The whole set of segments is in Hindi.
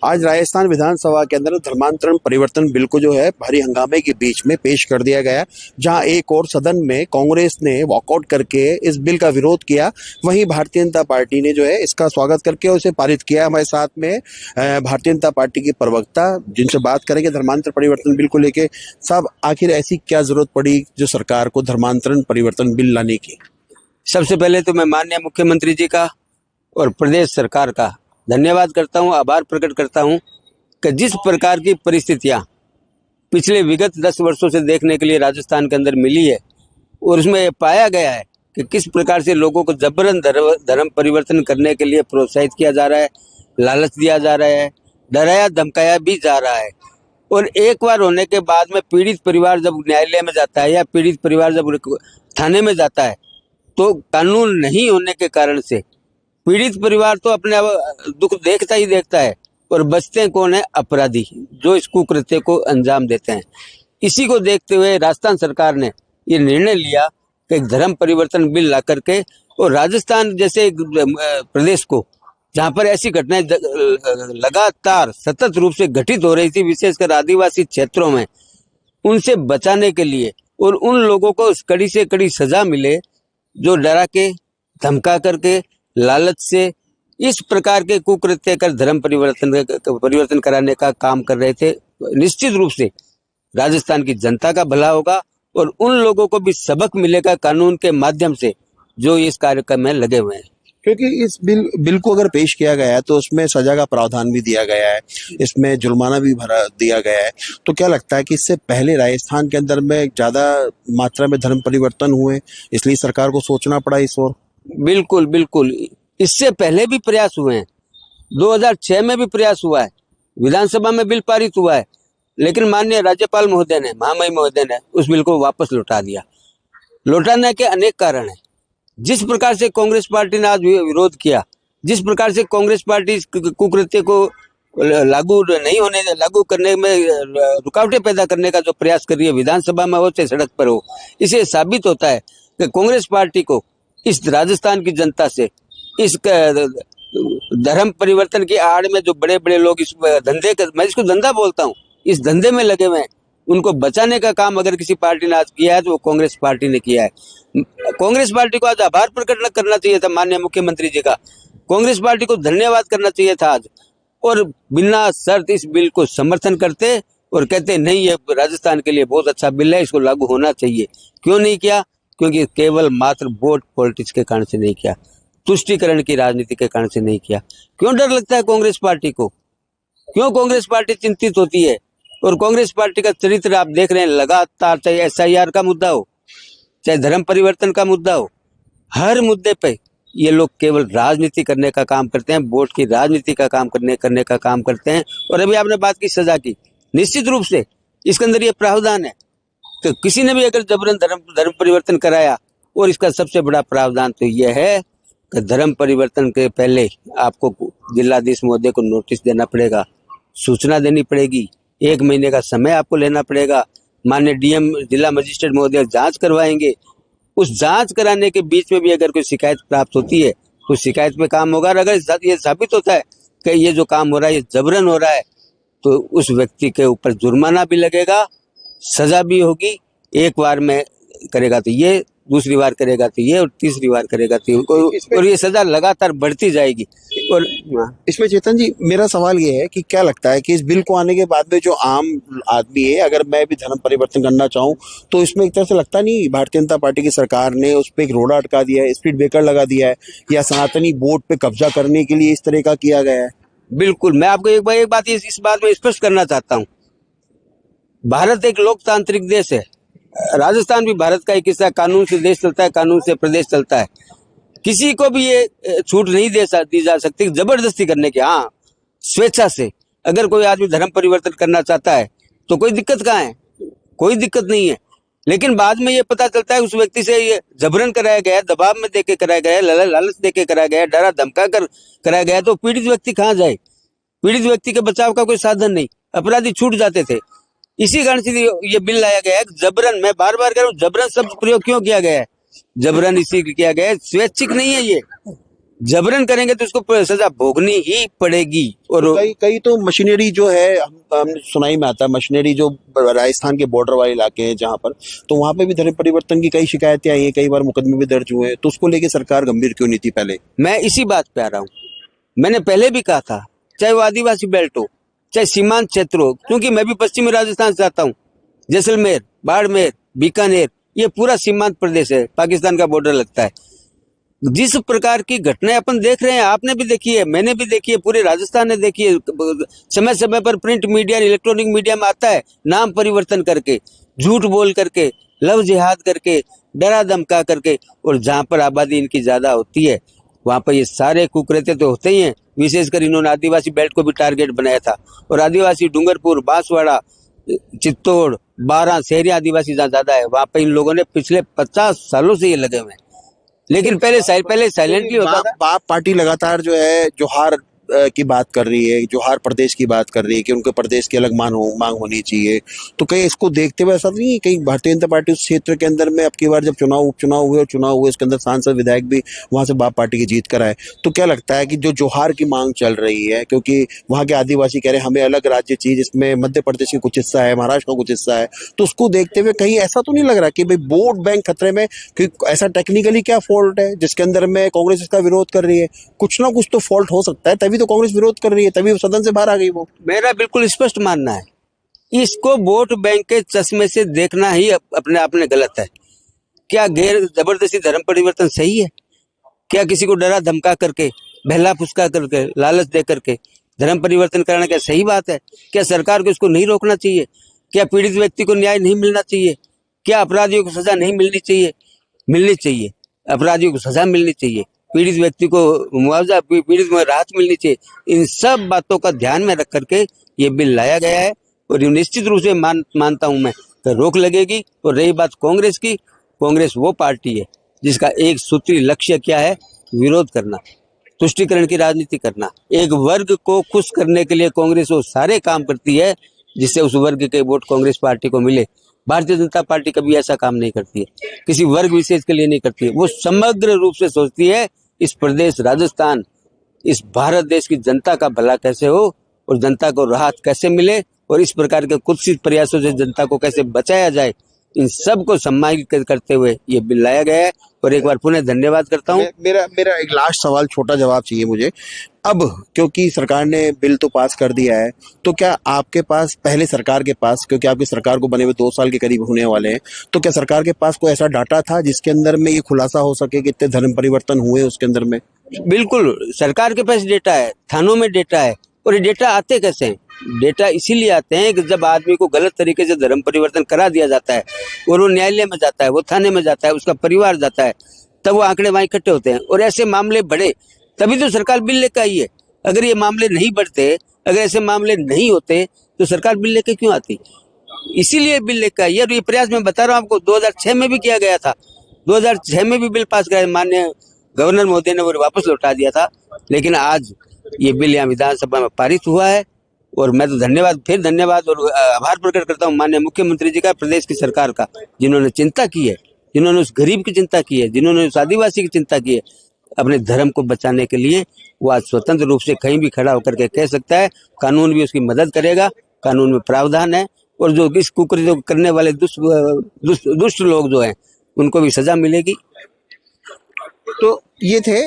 आज राजस्थान विधानसभा के अंदर धर्मांतरण परिवर्तन बिल को जो है भारी हंगामे के बीच में पेश कर दिया गया, जहां एक और सदन में कांग्रेस ने वॉकआउट करके इस बिल का विरोध किया, वहीं भारतीय जनता पार्टी ने जो है इसका स्वागत करके उसे पारित किया। हमारे साथ में भारतीय जनता पार्टी की प्रवक्ता, जिनसे बात करेंगे धर्मांतरण परिवर्तन बिल को लेके। साहब, आखिर ऐसी क्या जरूरत पड़ी जो सरकार को धर्मांतरण परिवर्तन बिल लाने की? सबसे पहले तो मैं माननीय मुख्यमंत्री जी का और प्रदेश सरकार का धन्यवाद करता हूं, आभार प्रकट करता हूं कि जिस प्रकार की परिस्थितियां पिछले विगत 10 वर्षों से देखने के लिए राजस्थान के अंदर मिली है और उसमें पाया गया है कि किस प्रकार से लोगों को जबरन धर्म परिवर्तन करने के लिए प्रोत्साहित किया जा रहा है, लालच दिया जा रहा है, डराया धमकाया भी जा रहा है। और एक बार होने के बाद में पीड़ित परिवार जब न्यायालय में जाता है या पीड़ित परिवार जब थाने में जाता है तो कानून नहीं होने के कारण से पीड़ित परिवार तो अपने दुख देखता ही देखता है और बचते कौन है? अपराधी, जो इस कुकृत्य को अंजाम देते हैं। इसी को देखते हुए राजस्थान सरकार ने ये निर्णय लिया कि एक धर्म परिवर्तन बिल ला करके और राजस्थान जैसे प्रदेश को जहां पर ऐसी घटनाएं लगातार सतत रूप से घटित हो रही थी, विशेषकर आदिवासी क्षेत्रों में, उनसे बचाने के लिए और उन लोगों को कड़ी से कड़ी सजा मिले जो डरा के धमका करके लालच से इस प्रकार के कुकृत्य कर धर्म परिवर्तन कराने का काम कर रहे थे। निश्चित रूप से राजस्थान की जनता का भला होगा और उन लोगों को भी सबक मिलेगा कानून के माध्यम से जो इस कार्यक्रम में लगे हुए हैं। क्योंकि इस बिल को अगर पेश किया गया है तो उसमें सजा का प्रावधान भी दिया गया है, इसमें जुर्माना भी भरा दिया गया है। तो क्या लगता है कि इससे पहले राजस्थान के अंदर में ज्यादा मात्रा में धर्म परिवर्तन हुए, इसलिए सरकार को सोचना पड़ा इस ओर? बिल्कुल बिल्कुल, इससे पहले भी प्रयास हुए हैं। 2006 में भी प्रयास हुआ है, विधानसभा में बिल पारित हुआ है, लेकिन माननीय राज्यपाल महोदय ने, महामहिम महोदय ने उस बिल को वापस लौटा दिया। लौटाने के अनेक कारण हैं। जिस प्रकार से कांग्रेस पार्टी ने आज विरोध किया, जिस प्रकार से कांग्रेस पार्टी कुकृत्य को लागू करने में रुकावटें पैदा करने का जो प्रयास कर रही है, विधानसभा में हो चाहे सड़क पर हो, इसे साबित होता है कि कांग्रेस पार्टी को इस राजस्थान की जनता से इस धर्म परिवर्तन की आड़ में जो बड़े बड़े लोग इस धंधे का, मैं इसको धंधा बोलता हूँ, इस धंधे में लगे हुए हैं, उनको बचाने का काम अगर किसी पार्टी ने आज किया है तो वो कांग्रेस पार्टी ने किया है। कांग्रेस पार्टी को आज आभार प्रकट करना चाहिए था माननीय मुख्यमंत्री जी का, कांग्रेस पार्टी को धन्यवाद करना चाहिए था आज, और बिना शर्त इस बिल को समर्थन करते और कहते नहीं ये राजस्थान के लिए बहुत अच्छा बिल है, इसको लागू होना चाहिए। क्यों नहीं किया? क्योंकि केवल मात्र वोट पॉलिटिक्स के कारण से नहीं किया, तुष्टीकरण की राजनीति के कारण से नहीं किया। क्यों डर लगता है कांग्रेस पार्टी को? क्यों कांग्रेस पार्टी चिंतित होती है? और कांग्रेस पार्टी का चरित्र आप देख रहे हैं लगातार, चाहे SIR का मुद्दा हो, चाहे धर्म परिवर्तन का मुद्दा हो, हर मुद्दे पे ये लोग केवल राजनीति करने का काम करते हैं, वोट की राजनीति का काम करने का काम करते हैं। और अभी आपने बात की सजा की, निश्चित रूप से इसके अंदर ये प्रावधान है तो किसी ने भी अगर जबरन धर्म परिवर्तन कराया, और इसका सबसे बड़ा प्रावधान तो यह है कि धर्म परिवर्तन के पहले आपको जिलाधीश महोदय को नोटिस देना पड़ेगा, सूचना देनी पड़ेगी, 1 महीने का समय आपको लेना पड़ेगा। माननीय DM जिला मजिस्ट्रेट महोदय जांच करवाएंगे। उस जांच कराने के बीच में भी अगर कोई शिकायत प्राप्त होती है तो शिकायत पे काम होगा। अगर ये साबित होता है कि ये जो काम हो रहा है ये जबरन हो रहा है तो उस व्यक्ति के ऊपर जुर्माना भी लगेगा, सजा भी होगी। एक बार में करेगा तो ये, दूसरी बार करेगा तो ये, और तीसरी बार करेगा तो ये, और ये सजा लगातार बढ़ती जाएगी। और इसमें चेतन जी, मेरा सवाल ये है कि क्या लगता है कि इस बिल को आने के बाद में जो आम आदमी है, अगर मैं भी धर्म परिवर्तन करना चाहूँ तो इसमें एक तरह से लगता नहीं भारतीय जनता पार्टी की सरकार ने उस पर एक रोड़ा अटका दिया है, स्पीड ब्रेकर लगा दिया है, या सनातनी वोट पे कब्जा करने के लिए इस तरह का किया गया है? बिल्कुल, मैं आपको एक बात इस बात में स्पष्ट करना चाहता हूँ। भारत एक लोकतांत्रिक देश है, राजस्थान भी भारत का एक हिस्सा, कानून से देश चलता है, कानून से प्रदेश चलता है। किसी को भी ये छूट नहीं दी जा सकती जबरदस्ती करने की। हाँ, स्वेच्छा से अगर कोई आदमी धर्म परिवर्तन करना चाहता है तो कोई दिक्कत कहाँ है? कोई दिक्कत नहीं है। लेकिन बाद में ये पता चलता है उस व्यक्ति से ये जबरन कराया गया, दबाव में देके कराया गया, लालच देके कराया गया, डरा धमका कर कराया गया, तो पीड़ित व्यक्ति कहाँ जाए? पीड़ित व्यक्ति के बचाव का कोई साधन नहीं, अपराधी छूट जाते थे। इसी कारण से ये बिल लाया गया है। जबरन, मैं बार बार कह रहा हूँ, जबरन शब्द प्रयोग क्यों किया गया है? जबरन इसी किया गया है, स्वैच्छिक नहीं है ये। जबरन करेंगे तो उसको सजा भोगनी ही पड़ेगी। और कई कई तो मशीनरी जो है, हमने सुनाई में आता है मशीनरी जो राजस्थान के बॉर्डर वाले इलाके हैं जहां पर, तो वहां पे भी धर्म परिवर्तन की कई शिकायतें आई हैं, कई बार मुकदमे भी दर्ज हुए हैं, तो उसको लेके सरकार गंभीर क्यों नहीं थी पहले? मैं इसी बात पे आ रहा हूँ। मैंने पहले भी कहा था, चाहे वो आदिवासी बेल्ट हो, चाहे सीमांत क्षेत्र हो, क्योंकि मैं भी पश्चिमी राजस्थान से आता हूँ। जैसलमेर, बाड़मेर, बीकानेर, ये पूरा सीमांत प्रदेश है, पाकिस्तान का बॉर्डर लगता है। जिस प्रकार की घटनाएं अपन देख रहे हैं, आपने भी देखी है, मैंने भी देखी है, पूरे राजस्थान ने देखी है। समय समय पर प्रिंट मीडिया, इलेक्ट्रॉनिक मीडिया में आता है, नाम परिवर्तन करके, झूठ बोल करके, लव जिहाद करके, डरा धमका करके, और जहां पर आबादी इनकी ज्यादा होती है वहां पर ये सारे कुकरेते तो होते ही हैं। विशेषकर इन्होंने आदिवासी बेल्ट को भी टारगेट बनाया था, और आदिवासी डूंगरपुर, बांसवाड़ा, चित्तौड़, 12 शहरी आदिवासी जहाँ ज्यादा है, वहां पर इन लोगों ने पिछले 50 सालों से ये लगे हुए हैं। लेकिन पहले साइलेंटली होता था। बाप पार्टी लगातार जो है जोहार की बात कर रही है, जोहार प्रदेश की बात कर रही है कि उनके प्रदेश की अलग मांग होनी चाहिए। तो कहीं इसको देखते हुए ऐसा नहीं है कहीं भारतीय जनता पार्टी उस क्षेत्र के अंदर में अब की बार जब उपचुनाव हुए और चुनाव हुए, इसके अंदर सांसद विधायक भी वहां से बाप पार्टी की जीत कर आए, तो क्या लगता है कि जो जोहार की मांग चल रही है, क्योंकि वहां के आदिवासी कह रहे हैं हमें अलग राज्य चाहिए जिसमें मध्य प्रदेश का कुछ हिस्सा है, महाराष्ट्र का कुछ हिस्सा है, तो उसको देखते हुए कहीं ऐसा तो नहीं लग रहा कि भाई वोट बैंक खतरे में? क्योंकि ऐसा टेक्निकली क्या फॉल्ट है जिसके अंदर में कांग्रेस इसका विरोध कर रही है? कुछ ना कुछ तो फॉल्ट हो सकता है, तभी तो कांग्रेस विरोध कर रही है, तभी सदन से बाहर आ गई वो। मेरा बिल्कुल स्पष्ट मानना है, इसको वोट बैंक के चश्मे से देखना ही अपने आप में गलत है। क्या गैर जबरदस्ती धर्म परिवर्तन सही है? क्या किसी को डरा धमका करके, बहला फुसका करके, लालच दे करके धर्म परिवर्तन करना क्या सही बात है? क्या सरकार को इसको नहीं रोकना चाहिए? क्या पीड़ित व्यक्ति को न्याय नहीं मिलना चाहिए? क्या अपराधियों को सजा नहीं मिलनी चाहिए? मिलनी चाहिए। अपराधियों को सजा मिलनी चाहिए, पीड़ित व्यक्ति को मुआवजा, पीड़ित को राहत मिलनी चाहिए। इन सब बातों का ध्यान में रख करके ये बिल लाया गया है, और निश्चित रूप से मानता हूं मैं कि रोक लगेगी। और रही बात कांग्रेस की, कांग्रेस वो पार्टी है जिसका एक सूत्री लक्ष्य क्या है? विरोध करना, तुष्टीकरण की राजनीति करना। एक वर्ग को खुश करने के लिए कांग्रेस वो सारे काम करती है जिससे उस वर्ग के वोट कांग्रेस पार्टी को मिले। भारतीय जनता पार्टी कभी ऐसा काम नहीं करती है, किसी वर्ग विशेष के लिए नहीं करती है। वो समग्र रूप से सोचती है इस प्रदेश राजस्थान, इस भारत देश की जनता का भला कैसे हो और जनता को राहत कैसे मिले, और इस प्रकार के कुत्सित प्रयासों से जनता को कैसे बचाया जाए। इन सब को सम्मानित करते हुए ये बिल लाया गया है, और एक बार पुनः धन्यवाद करता हूँ। मेरा मेरा एक लास्ट सवाल, छोटा जवाब चाहिए मुझे। अब क्योंकि सरकार ने बिल तो पास कर दिया है, तो क्या आपके पास, पहले सरकार के पास, क्योंकि आपकी सरकार को बने हुए 2 साल के करीब होने वाले हैं, तो क्या सरकार के पास कोई ऐसा डाटा था जिसके अंदर में ये खुलासा हो सके कि इतने धर्म परिवर्तन हुए उसके अंदर में? बिल्कुल, सरकार के पास डेटा है, थानों में डेटा है। और ये डेटा आते कैसे हैं? डेटा इसीलिए आते हैं कि जब आदमी को गलत तरीके से धर्म परिवर्तन करा दिया जाता है, और वो न्यायालय में जाता है, वो थाने में जाता है, उसका परिवार जाता है, तब वो आंकड़े वहां इकट्ठे होते हैं, और ऐसे मामले बढ़े तभी तो सरकार बिल लेकर आई है। अगर ये मामले नहीं बढ़ते, अगर ऐसे मामले नहीं होते, तो सरकार बिल लेकर क्यों आती? इसीलिए बिल लेकर आई है। और ये प्रयास मैं बता रहा हूँ आपको, 2006 में भी किया गया था। 2006 में भी बिल पास कराया, माननीय गवर्नर महोदय ने वो वापस लौटा दिया था। लेकिन आज ये बिल यहाँ विधानसभा में पारित हुआ है, और मैं तो धन्यवाद और आभार प्रकट करता हूँ माननीय मुख्यमंत्री जी का, प्रदेश की सरकार का, जिन्होंने चिंता की है, जिन्होंने उस गरीब की चिंता की है, जिन्होंने उस आदिवासी की चिंता की है। अपने धर्म को बचाने के लिए वो आज स्वतंत्र रूप से कहीं भी खड़ा होकर के कह सकता है, कानून भी उसकी मदद करेगा, कानून में प्रावधान है, और जो इस कुकृत्य करने वाले दुष्ट लोग जो हैं उनको भी सजा मिलेगी। तो ये थे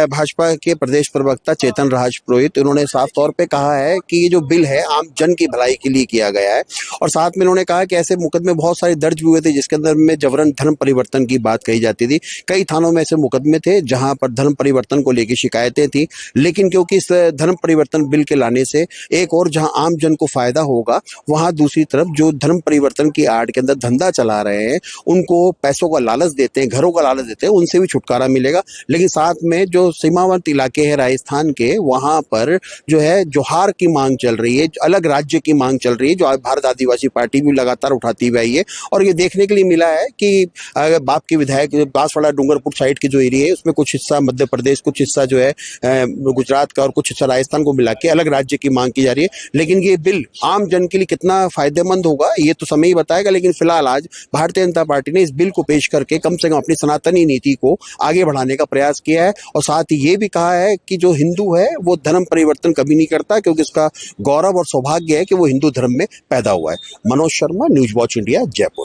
भाजपा के प्रदेश प्रवक्ता चेतन राज पुरोहित। उन्होंने साफ तौर पे कहा है कि ये जो बिल है आम जन की भलाई के लिए किया गया है, और साथ में उन्होंने कहा कि ऐसे मुकदमे बहुत सारे दर्ज हुए थे जिसके अंदर में जबरन धर्म परिवर्तन की बात कही जाती थी। कई थानों में ऐसे मुकदमे थे जहां पर धर्म परिवर्तन को लेकर शिकायतें थी, लेकिन क्योंकि इस धर्म परिवर्तन बिल के लाने से एक और जहां आम जन को फायदा होगा, वहां दूसरी तरफ जो धर्म परिवर्तन की आड़ के अंदर धंधा चला रहे हैं, उनको पैसों का लालच देते हैं, घरों का लालच देते हैं, उनसे भी छुटकारा मिलेगा। लेकिन साथ में जो सीमावर्ती इलाके हैं राजस्थान के, वहां पर जो है जोहार की मांग चल रही है, अलग राज्य की मांग चल रही है, जो भारत आदिवासी पार्टी भी लगातार उठाती हुई आई है। और ये देखने के लिए मिला है कि बाप के विधायक बांसवाड़ा डूंगरपुर साइड की जो एरिया है उसमें कुछ हिस्सा मध्य प्रदेश, कुछ हिस्सा जो है गुजरात का, और कुछ हिस्सा राजस्थान को मिला के अलग राज्य की मांग की जा रही है। लेकिन ये बिल आम जन के लिए कितना फायदेमंद होगा ये तो समय ही बताएगा। लेकिन फिलहाल आज भारतीय जनता पार्टी ने इस बिल को पेश करके कम से कम अपनी सनातनी नीति को आगे बढ़ाने का प्रयास प्रयास किया है और साथ ही ये भी कहा है कि जो हिंदू है वो धर्म परिवर्तन कभी नहीं करता, क्योंकि उसका गौरव और सौभाग्य है कि वो हिंदू धर्म में पैदा हुआ है। Manoj Sharma, news watch India, Jaipur.